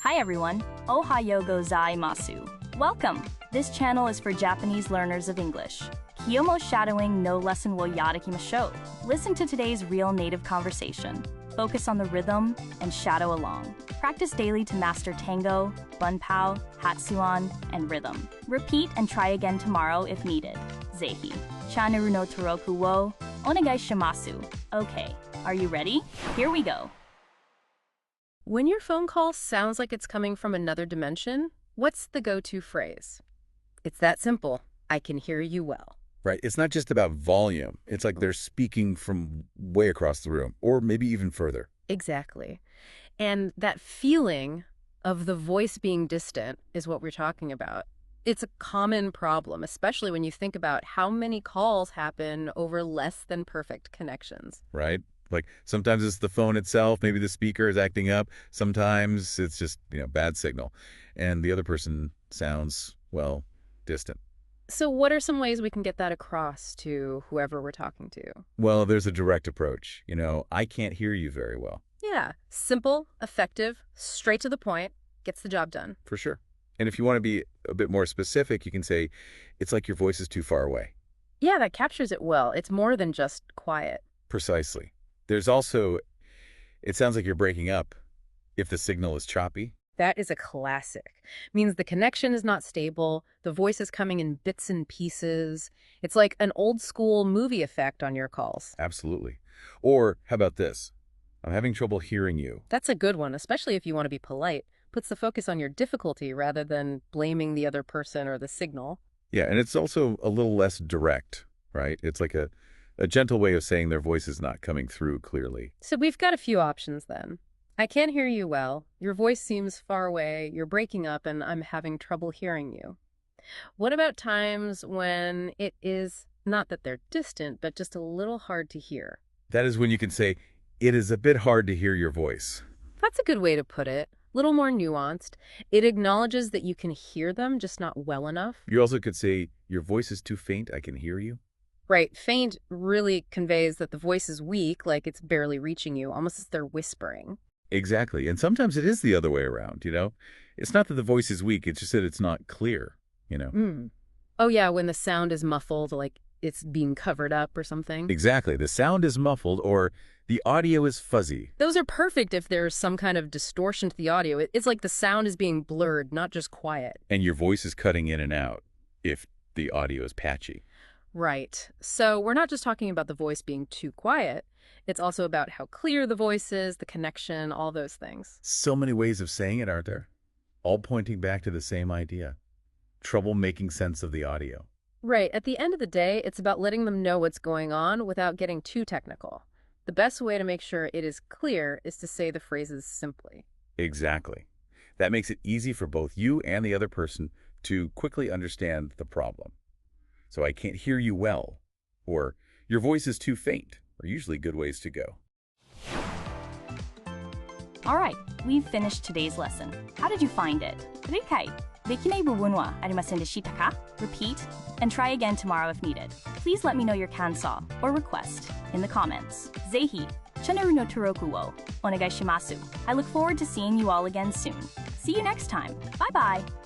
Hi everyone, Ohayo gozaimasu. Welcome! This channel is for Japanese learners of English. Kiyomo shadowing no lesson wo yarakimashou. Listen to today's real native conversation. Focus on the rhythm and shadow along. Practice daily to master tango, bunpao, hatsuan, and rhythm. Repeat and try again tomorrow if needed. Zehi. Channel no toroku wo onegai shimasu. Okay, are you ready? Here we go. When your phone call sounds like it's coming from another dimension, what's the go-to phrase? It's that simple. I can hear you well. Right. It's not just about volume. It's like they're speaking from way across the room, or maybe even further. Exactly. And that feeling of the voice being distant is what we're talking about. It's a common problem, especially when you think about how many calls happen over less than perfect connections. Right. Like sometimes it's the phone itself, maybe the speaker is acting up. Sometimes it's just, bad signal. And the other person sounds, well, distant. So what are some ways we can get that across to whoever we're talking to? Well, there's a direct approach. I can't hear you very well. Yeah. Simple, effective, straight to the point, gets the job done. For sure. And if you want to be a bit more specific, you can say, it's like your voice is too far away. Yeah, that captures it well. It's more than just quiet. Precisely. There's also, it sounds like you're breaking up if the signal is choppy. That is a classic. Means the connection is not stable, the voice is coming in bits and pieces. It's like an old school movie effect on your calls. Absolutely. Or how about this? I'm having trouble hearing you. That's a good one, especially if you want to be polite. Puts the focus on your difficulty rather than blaming the other person or the signal. Yeah, and it's also a little less direct, right? It's like a gentle way of saying their voice is not coming through clearly. So we've got a few options then. I can't hear you well. Your voice seems far away. You're breaking up and I'm having trouble hearing you. What about times when it is not that they're distant, but just a little hard to hear? That is when you can say, it is a bit hard to hear your voice. That's a good way to put it. A little more nuanced. It acknowledges that you can hear them, just not well enough. You also could say, your voice is too faint, I can hear you. Right. Faint really conveys that the voice is weak, like it's barely reaching you, almost as they're whispering. Exactly. And sometimes it is the other way around, It's not that the voice is weak, it's just that it's not clear, Oh, yeah, when the sound is muffled, like it's being covered up or something. Exactly. The sound is muffled or the audio is fuzzy. Those are perfect if there's some kind of distortion to the audio. It's like the sound is being blurred, not just quiet. And your voice is cutting in and out if the audio is patchy. Right. So we're not just talking about the voice being too quiet. It's also about how clear the voice is, the connection, all those things. So many ways of saying it, aren't there? All pointing back to the same idea. Trouble making sense of the audio. Right. At the end of the day, it's about letting them know what's going on without getting too technical. The best way to make sure it is clear is to say the phrases simply. Exactly. That makes it easy for both you and the other person to quickly understand the problem. So I can't hear you well, or your voice is too faint, are usually good ways to go. All right, we've finished today's lesson. How did you find it? 理解できない部分はありませんでしたか? Repeat and try again tomorrow if needed. Please let me know your kansa or request in the comments. ぜひチャンネルの登録をお願いします. I look forward to seeing you all again soon. See you next time. Bye bye.